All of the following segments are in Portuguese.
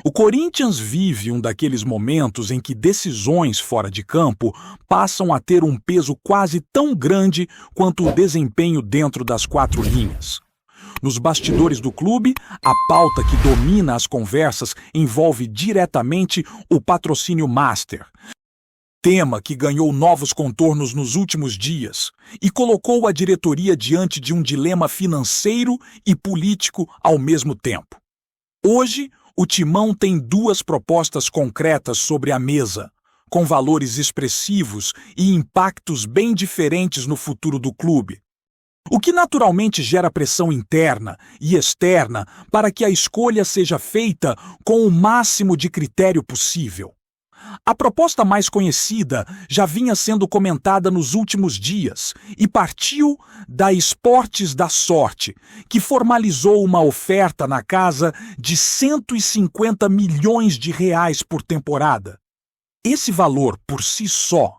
O Corinthians vive um daqueles momentos em que decisões fora de campo passam a ter um peso quase tão grande quanto o desempenho dentro das quatro linhas. Nos bastidores do clube, a pauta que domina as conversas envolve diretamente o patrocínio master, tema que ganhou novos contornos nos últimos dias e colocou a diretoria diante de um dilema financeiro e político ao mesmo tempo. Hoje, o Timão tem duas propostas concretas sobre a mesa, com valores expressivos e impactos bem diferentes no futuro do clube, o que naturalmente gera pressão interna e externa para que a escolha seja feita com o máximo de critério possível. A proposta mais conhecida já vinha sendo comentada nos últimos dias e partiu da Esportes da Sorte, que formalizou uma oferta na casa de 150 milhões de reais por temporada. Esse valor, por si só,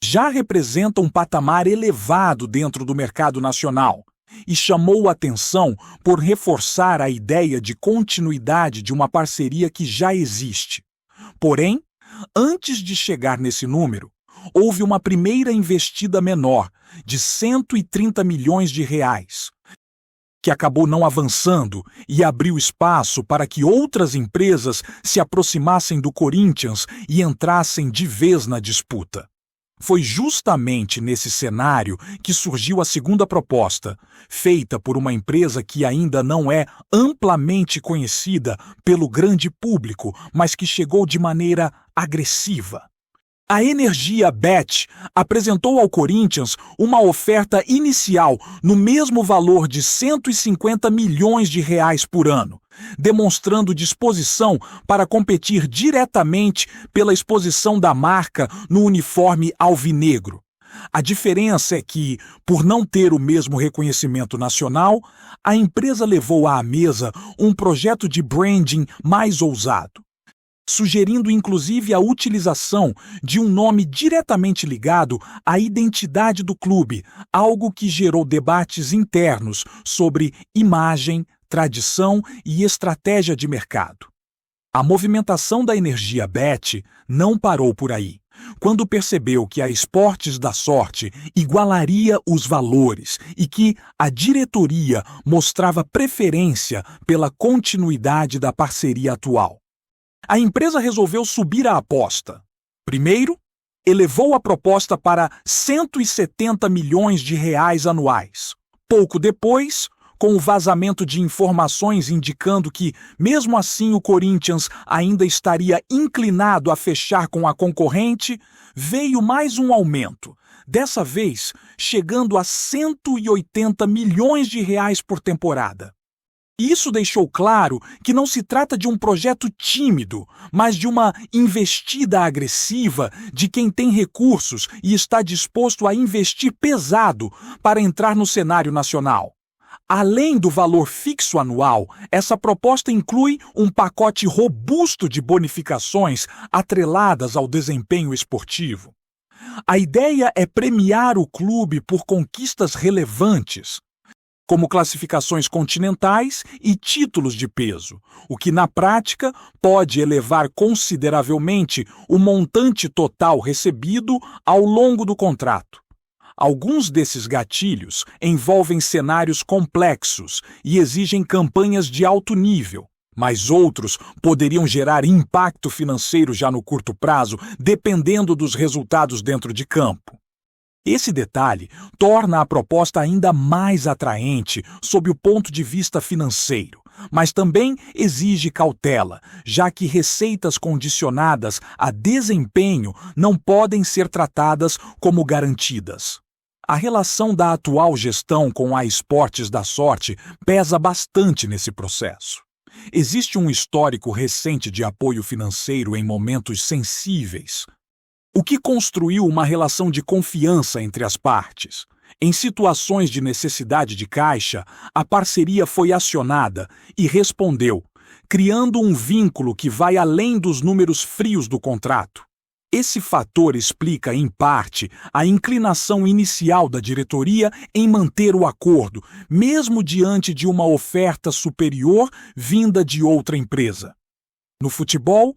já representa um patamar elevado dentro do mercado nacional e chamou a atenção por reforçar a ideia de continuidade de uma parceria que já existe. Porém, antes de chegar nesse número, houve uma primeira investida menor, de 130 milhões de reais, que acabou não avançando e abriu espaço para que outras empresas se aproximassem do Corinthians e entrassem de vez na disputa. Foi justamente nesse cenário que surgiu a segunda proposta, feita por uma empresa que ainda não é amplamente conhecida pelo grande público, mas que chegou de maneira agressiva. A Energiabet apresentou ao Corinthians uma oferta inicial no mesmo valor de 150 milhões de reais por ano, demonstrando disposição para competir diretamente pela exposição da marca no uniforme alvinegro. A diferença é que, por não ter o mesmo reconhecimento nacional, a empresa levou à mesa um projeto de branding mais ousado, sugerindo inclusive a utilização de um nome diretamente ligado à identidade do clube, algo que gerou debates internos sobre imagem, tradição e estratégia de mercado. A movimentação da Energiabet não parou por aí. Quando percebeu que a Esportes da Sorte igualaria os valores e que a diretoria mostrava preferência pela continuidade da parceria atual, a empresa resolveu subir a aposta. Primeiro, elevou a proposta para 170 milhões de reais anuais. Pouco depois, com o vazamento de informações indicando que, mesmo assim, o Corinthians ainda estaria inclinado a fechar com a concorrente, veio mais um aumento, dessa vez chegando a 180 milhões de reais por temporada. Isso deixou claro que não se trata de um projeto tímido, mas de uma investida agressiva de quem tem recursos e está disposto a investir pesado para entrar no cenário nacional. Além do valor fixo anual, essa proposta inclui um pacote robusto de bonificações atreladas ao desempenho esportivo. A ideia é premiar o clube por conquistas relevantes, como classificações continentais e títulos de peso, o que na prática pode elevar consideravelmente o montante total recebido ao longo do contrato. Alguns desses gatilhos envolvem cenários complexos e exigem campanhas de alto nível, mas outros poderiam gerar impacto financeiro já no curto prazo, dependendo dos resultados dentro de campo. Esse detalhe torna a proposta ainda mais atraente sob o ponto de vista financeiro, mas também exige cautela, já que receitas condicionadas a desempenho não podem ser tratadas como garantidas. A relação da atual gestão com a Esportes da Sorte pesa bastante nesse processo. Existe um histórico recente de apoio financeiro em momentos sensíveis, o que construiu uma relação de confiança entre as partes. Em situações de necessidade de caixa, a parceria foi acionada e respondeu, criando um vínculo que vai além dos números frios do contrato. Esse fator explica, em parte, a inclinação inicial da diretoria em manter o acordo, mesmo diante de uma oferta superior vinda de outra empresa. No futebol,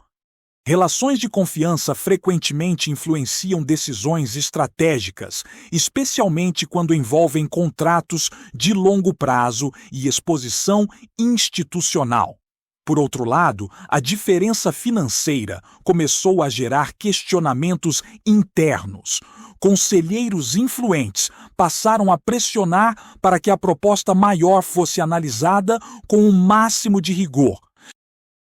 relações de confiança frequentemente influenciam decisões estratégicas, especialmente quando envolvem contratos de longo prazo e exposição institucional. Por outro lado, a diferença financeira começou a gerar questionamentos internos. Conselheiros influentes passaram a pressionar para que a proposta maior fosse analisada com o máximo de rigor,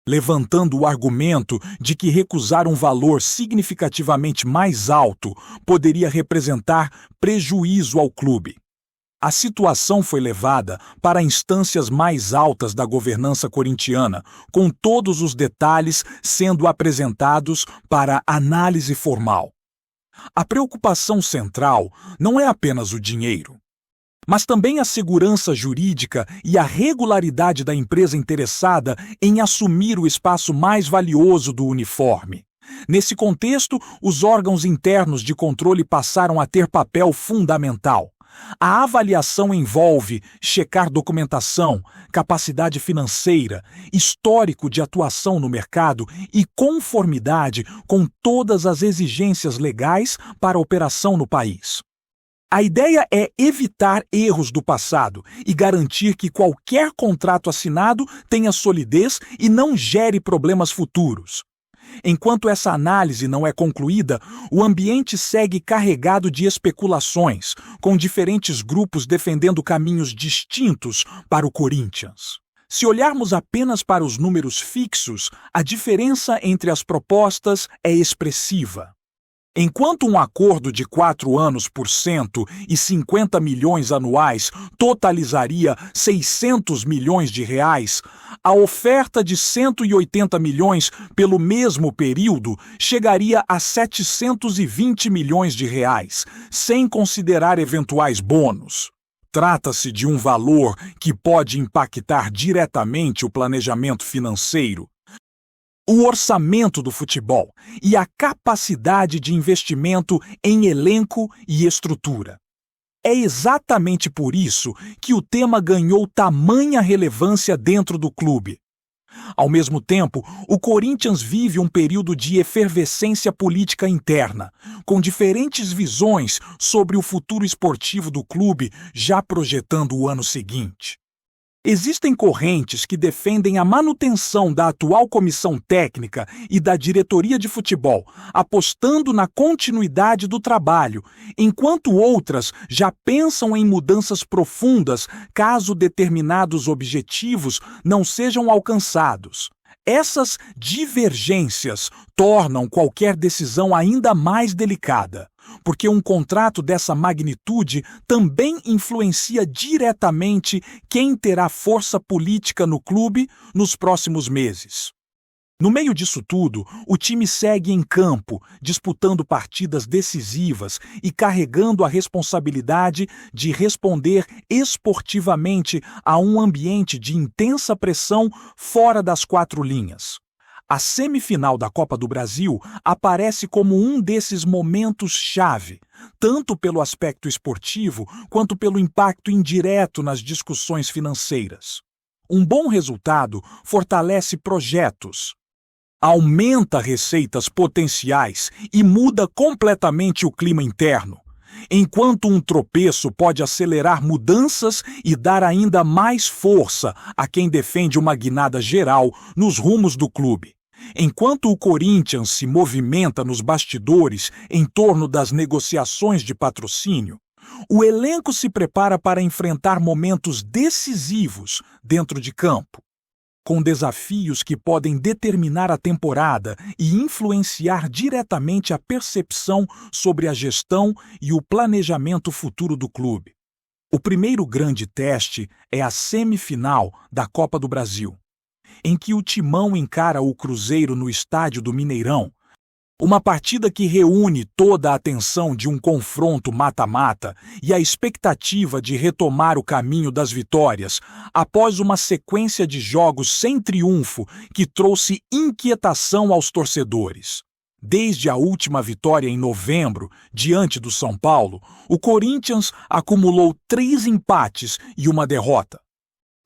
levantando o argumento de que recusar um valor significativamente mais alto poderia representar prejuízo ao clube. A situação foi levada para instâncias mais altas da governança corintiana, com todos os detalhes sendo apresentados para análise formal. A preocupação central não é apenas o dinheiro, mas também a segurança jurídica e a regularidade da empresa interessada em assumir o espaço mais valioso do uniforme. Nesse contexto, os órgãos internos de controle passaram a ter papel fundamental. A avaliação envolve checar documentação, capacidade financeira, histórico de atuação no mercado e conformidade com todas as exigências legais para a operação no país. A ideia é evitar erros do passado e garantir que qualquer contrato assinado tenha solidez e não gere problemas futuros. Enquanto essa análise não é concluída, o ambiente segue carregado de especulações, com diferentes grupos defendendo caminhos distintos para o Corinthians. Se olharmos apenas para os números fixos, a diferença entre as propostas é expressiva. Enquanto um acordo de 4 anos por cento e 50 milhões anuais totalizaria 600 milhões de reais, a oferta de 180 milhões pelo mesmo período chegaria a 720 milhões de reais, sem considerar eventuais bônus. Trata-se de um valor que pode impactar diretamente o planejamento financeiro, o orçamento do futebol e a capacidade de investimento em elenco e estrutura. É exatamente por isso que o tema ganhou tamanha relevância dentro do clube. Ao mesmo tempo, o Corinthians vive um período de efervescência política interna, com diferentes visões sobre o futuro esportivo do clube já projetando o ano seguinte. Existem correntes que defendem a manutenção da atual comissão técnica e da diretoria de futebol, apostando na continuidade do trabalho, enquanto outras já pensam em mudanças profundas caso determinados objetivos não sejam alcançados. Essas divergências tornam qualquer decisão ainda mais delicada, porque um contrato dessa magnitude também influencia diretamente quem terá força política no clube nos próximos meses. No meio disso tudo, o time segue em campo, disputando partidas decisivas e carregando a responsabilidade de responder esportivamente a um ambiente de intensa pressão fora das 4 linhas. A semifinal da Copa do Brasil aparece como um desses momentos-chave, tanto pelo aspecto esportivo quanto pelo impacto indireto nas discussões financeiras. Um bom resultado fortalece projetos, aumenta receitas potenciais e muda completamente o clima interno, enquanto um tropeço pode acelerar mudanças e dar ainda mais força a quem defende uma guinada geral nos rumos do clube. Enquanto o Corinthians se movimenta nos bastidores em torno das negociações de patrocínio, o elenco se prepara para enfrentar momentos decisivos dentro de campo, com desafios que podem determinar a temporada e influenciar diretamente a percepção sobre a gestão e o planejamento futuro do clube. O primeiro grande teste é a semifinal da Copa do Brasil, em que o Timão encara o Cruzeiro no estádio do Mineirão, uma partida que reúne toda a atenção de um confronto mata-mata e a expectativa de retomar o caminho das vitórias após uma sequência de jogos sem triunfo que trouxe inquietação aos torcedores. Desde a última vitória em novembro, diante do São Paulo, o Corinthians acumulou 3 empates e uma derrota.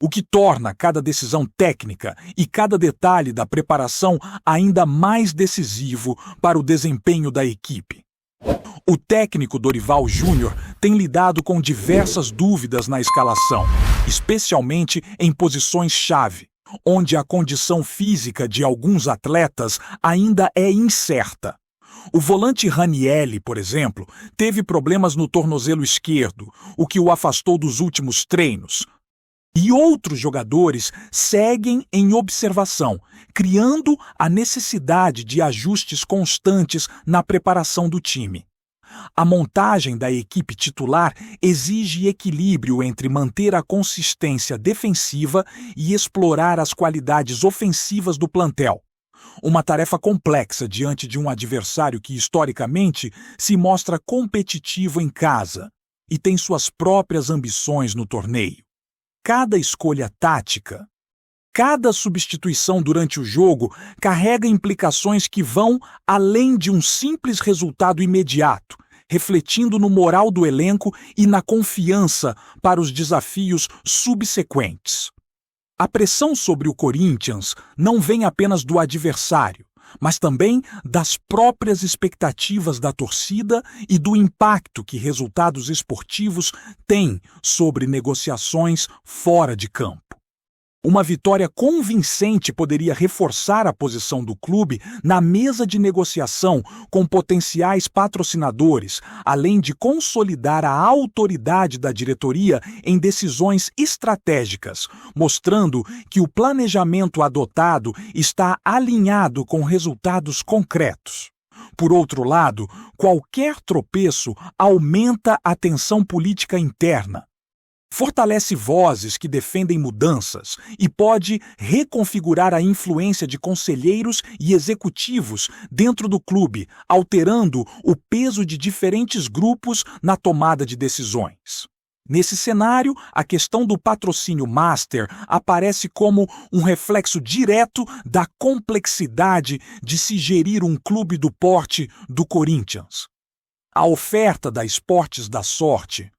o que torna cada decisão técnica e cada detalhe da preparação ainda mais decisivo para o desempenho da equipe. O técnico Dorival Júnior tem lidado com diversas dúvidas na escalação, especialmente em posições-chave, onde a condição física de alguns atletas ainda é incerta. O volante Ranieri, por exemplo, teve problemas no tornozelo esquerdo, o que o afastou dos últimos treinos. E outros jogadores seguem em observação, criando a necessidade de ajustes constantes na preparação do time. A montagem da equipe titular exige equilíbrio entre manter a consistência defensiva e explorar as qualidades ofensivas do plantel. Uma tarefa complexa diante de um adversário que, historicamente, se mostra competitivo em casa e tem suas próprias ambições no torneio. Cada escolha tática, cada substituição durante o jogo carrega implicações que vão além de um simples resultado imediato, refletindo no moral do elenco e na confiança para os desafios subsequentes. A pressão sobre o Corinthians não vem apenas do adversário, mas também das próprias expectativas da torcida e do impacto que resultados esportivos têm sobre negociações fora de campo. Uma vitória convincente poderia reforçar a posição do clube na mesa de negociação com potenciais patrocinadores, além de consolidar a autoridade da diretoria em decisões estratégicas, mostrando que o planejamento adotado está alinhado com resultados concretos. Por outro lado, qualquer tropeço aumenta a tensão política interna, fortalece vozes que defendem mudanças e pode reconfigurar a influência de conselheiros e executivos dentro do clube, alterando o peso de diferentes grupos na tomada de decisões. Nesse cenário, a questão do patrocínio master aparece como um reflexo direto da complexidade de se gerir um clube do porte do Corinthians. A oferta da Esportes da Sorte,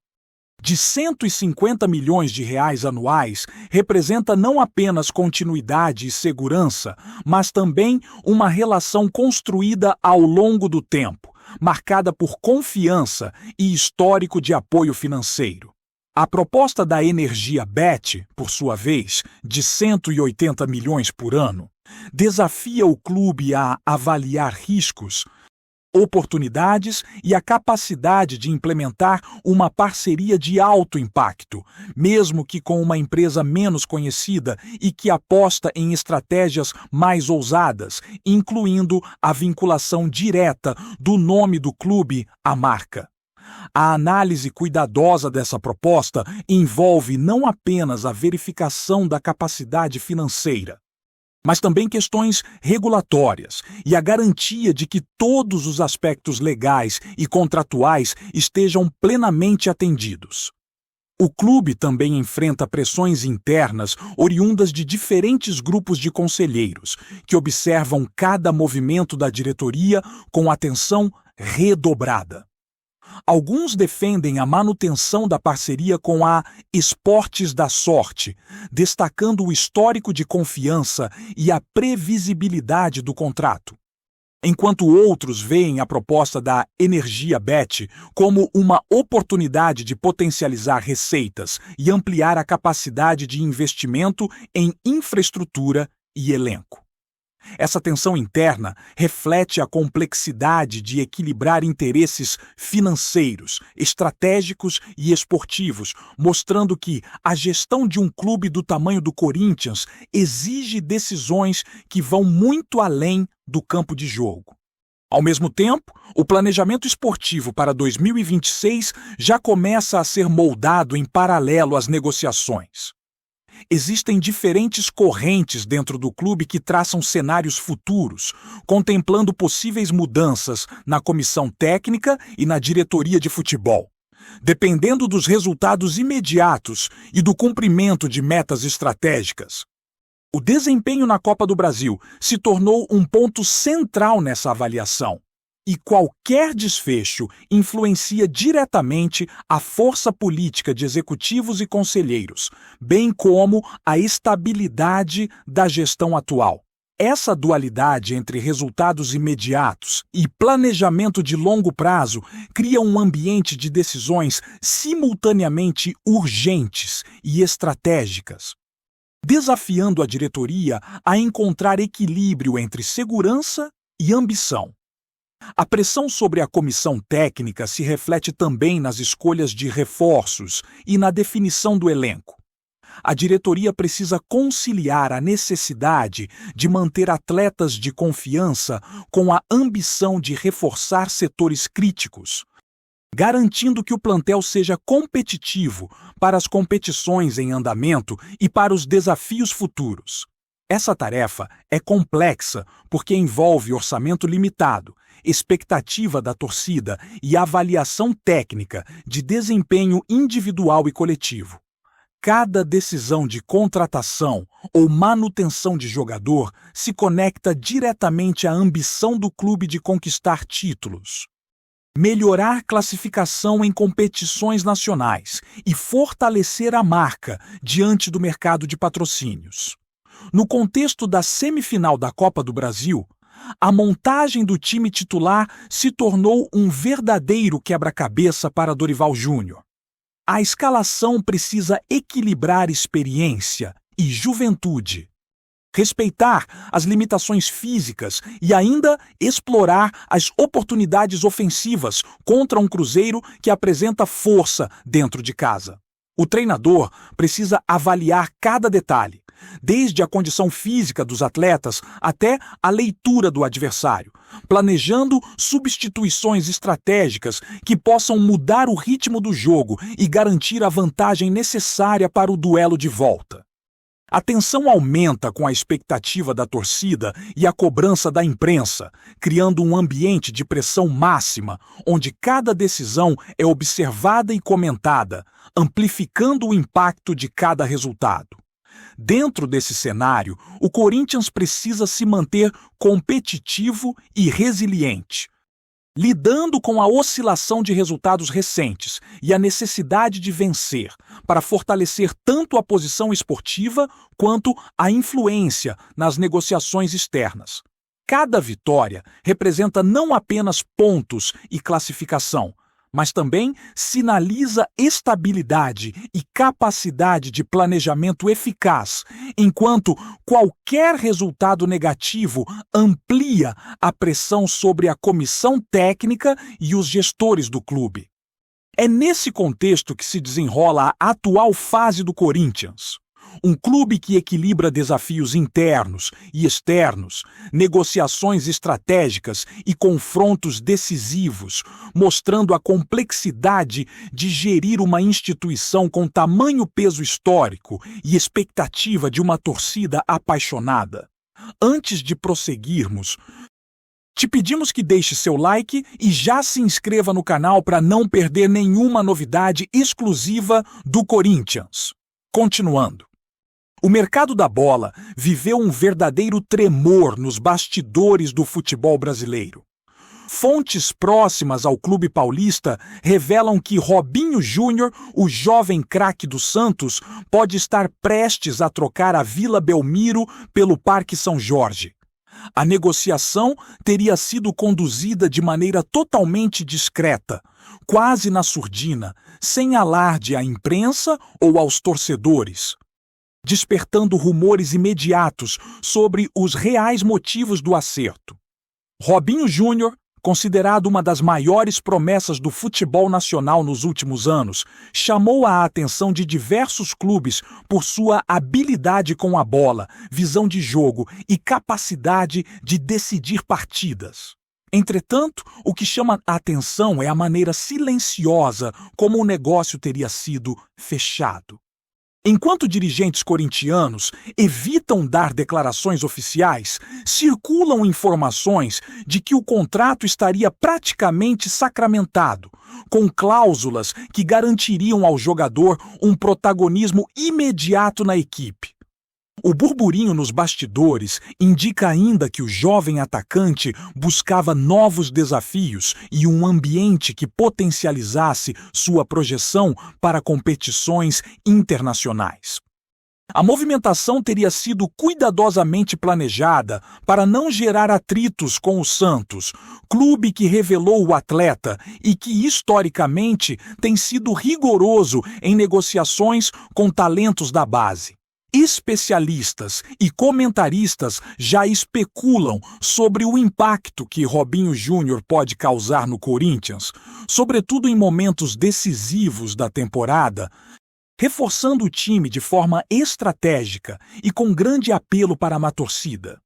de 150 milhões de reais anuais, representa não apenas continuidade e segurança, mas também uma relação construída ao longo do tempo, marcada por confiança e histórico de apoio financeiro. A proposta da Energiabet, por sua vez, de 180 milhões por ano, desafia o clube a avaliar riscos, oportunidades e a capacidade de implementar uma parceria de alto impacto, mesmo que com uma empresa menos conhecida e que aposta em estratégias mais ousadas, incluindo a vinculação direta do nome do clube à marca. A análise cuidadosa dessa proposta envolve não apenas a verificação da capacidade financeira, mas também questões regulatórias e a garantia de que todos os aspectos legais e contratuais estejam plenamente atendidos. O clube também enfrenta pressões internas oriundas de diferentes grupos de conselheiros, que observam cada movimento da diretoria com atenção redobrada. Alguns defendem a manutenção da parceria com a Esportes da Sorte, destacando o histórico de confiança e a previsibilidade do contrato, enquanto outros veem a proposta da Energiabet como uma oportunidade de potencializar receitas e ampliar a capacidade de investimento em infraestrutura e elenco. Essa tensão interna reflete a complexidade de equilibrar interesses financeiros, estratégicos e esportivos, mostrando que a gestão de um clube do tamanho do Corinthians exige decisões que vão muito além do campo de jogo. Ao mesmo tempo, o planejamento esportivo para 2026 já começa a ser moldado em paralelo às negociações. Existem diferentes correntes dentro do clube que traçam cenários futuros, contemplando possíveis mudanças na comissão técnica e na diretoria de futebol. Dependendo dos resultados imediatos e do cumprimento de metas estratégicas. O desempenho na Copa do Brasil se tornou um ponto central nessa avaliação. E qualquer desfecho influencia diretamente a força política de executivos e conselheiros, bem como a estabilidade da gestão atual. Essa dualidade entre resultados imediatos e planejamento de longo prazo cria um ambiente de decisões simultaneamente urgentes e estratégicas, desafiando a diretoria a encontrar equilíbrio entre segurança e ambição. A pressão sobre a comissão técnica se reflete também nas escolhas de reforços e na definição do elenco. A diretoria precisa conciliar a necessidade de manter atletas de confiança com a ambição de reforçar setores críticos, garantindo que o plantel seja competitivo para as competições em andamento e para os desafios futuros. Essa tarefa é complexa porque envolve orçamento limitado, expectativa da torcida e avaliação técnica de desempenho individual e coletivo. Cada decisão de contratação ou manutenção de jogador se conecta diretamente à ambição do clube de conquistar títulos, melhorar classificação em competições nacionais e fortalecer a marca diante do mercado de patrocínios. No contexto da semifinal da Copa do Brasil, a montagem do time titular se tornou um verdadeiro quebra-cabeça para Dorival Júnior. A escalação precisa equilibrar experiência e juventude, respeitar as limitações físicas e ainda explorar as oportunidades ofensivas contra um Cruzeiro que apresenta força dentro de casa. O treinador precisa avaliar cada detalhe, desde a condição física dos atletas até a leitura do adversário, planejando substituições estratégicas que possam mudar o ritmo do jogo e garantir a vantagem necessária para o duelo de volta. A tensão aumenta com a expectativa da torcida e a cobrança da imprensa, criando um ambiente de pressão máxima, onde cada decisão é observada e comentada, amplificando o impacto de cada resultado. Dentro desse cenário, o Corinthians precisa se manter competitivo e resiliente, lidando com a oscilação de resultados recentes e a necessidade de vencer, para fortalecer tanto a posição esportiva quanto a influência nas negociações externas. Cada vitória representa não apenas pontos e classificação, mas também sinaliza estabilidade e capacidade de planejamento eficaz, enquanto qualquer resultado negativo amplia a pressão sobre a comissão técnica e os gestores do clube. É nesse contexto que se desenrola a atual fase do Corinthians. Um clube que equilibra desafios internos e externos, negociações estratégicas e confrontos decisivos, mostrando a complexidade de gerir uma instituição com tamanho peso histórico e expectativa de uma torcida apaixonada. Antes de prosseguirmos, te pedimos que deixe seu like e já se inscreva no canal para não perder nenhuma novidade exclusiva do Corinthians. Continuando. O mercado da bola viveu um verdadeiro tremor nos bastidores do futebol brasileiro. Fontes próximas ao clube paulista revelam que Robinho Júnior, o jovem craque do Santos, pode estar prestes a trocar a Vila Belmiro pelo Parque São Jorge. A negociação teria sido conduzida de maneira totalmente discreta, quase na surdina, sem alarde à imprensa ou aos torcedores, despertando rumores imediatos sobre os reais motivos do acerto. Robinho Júnior, considerado uma das maiores promessas do futebol nacional nos últimos anos, chamou a atenção de diversos clubes por sua habilidade com a bola, visão de jogo e capacidade de decidir partidas. Entretanto, o que chama a atenção é a maneira silenciosa como o negócio teria sido fechado. Enquanto dirigentes corintianos evitam dar declarações oficiais, circulam informações de que o contrato estaria praticamente sacramentado, com cláusulas que garantiriam ao jogador um protagonismo imediato na equipe. O burburinho nos bastidores indica ainda que o jovem atacante buscava novos desafios e um ambiente que potencializasse sua projeção para competições internacionais. A movimentação teria sido cuidadosamente planejada para não gerar atritos com o Santos, clube que revelou o atleta e que, historicamente, tem sido rigoroso em negociações com talentos da base. Especialistas e comentaristas já especulam sobre o impacto que Robinho Júnior pode causar no Corinthians, sobretudo em momentos decisivos da temporada, reforçando o time de forma estratégica e com grande apelo para uma torcida.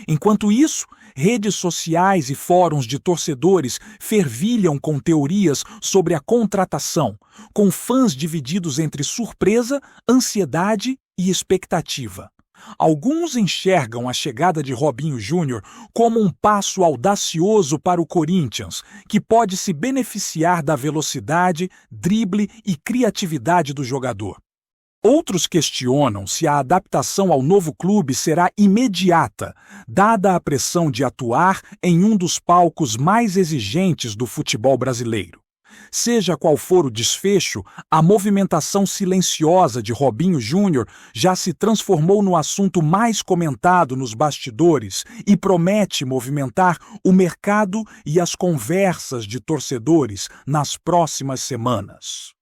Enquanto isso, redes sociais e fóruns de torcedores fervilham com teorias sobre a contratação, com fãs divididos entre surpresa, ansiedade e expectativa. Alguns enxergam a chegada de Robinho Júnior como um passo audacioso para o Corinthians, que pode se beneficiar da velocidade, drible e criatividade do jogador. Outros questionam se a adaptação ao novo clube será imediata, dada a pressão de atuar em um dos palcos mais exigentes do futebol brasileiro. Seja qual for o desfecho, a movimentação silenciosa de Robinho Júnior já se transformou no assunto mais comentado nos bastidores e promete movimentar o mercado e as conversas de torcedores nas próximas semanas.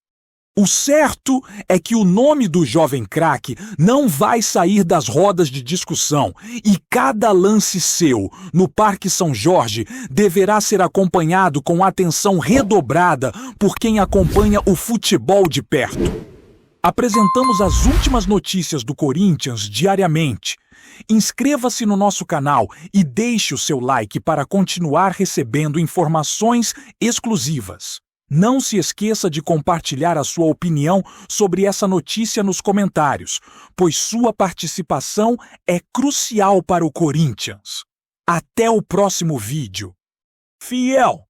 O certo é que o nome do jovem craque não vai sair das rodas de discussão e cada lance seu no Parque São Jorge deverá ser acompanhado com atenção redobrada por quem acompanha o futebol de perto. Apresentamos as últimas notícias do Corinthians diariamente. Inscreva-se no nosso canal e deixe o seu like para continuar recebendo informações exclusivas. Não se esqueça de compartilhar a sua opinião sobre essa notícia nos comentários, pois sua participação é crucial para o Corinthians. Até o próximo vídeo. Fiel!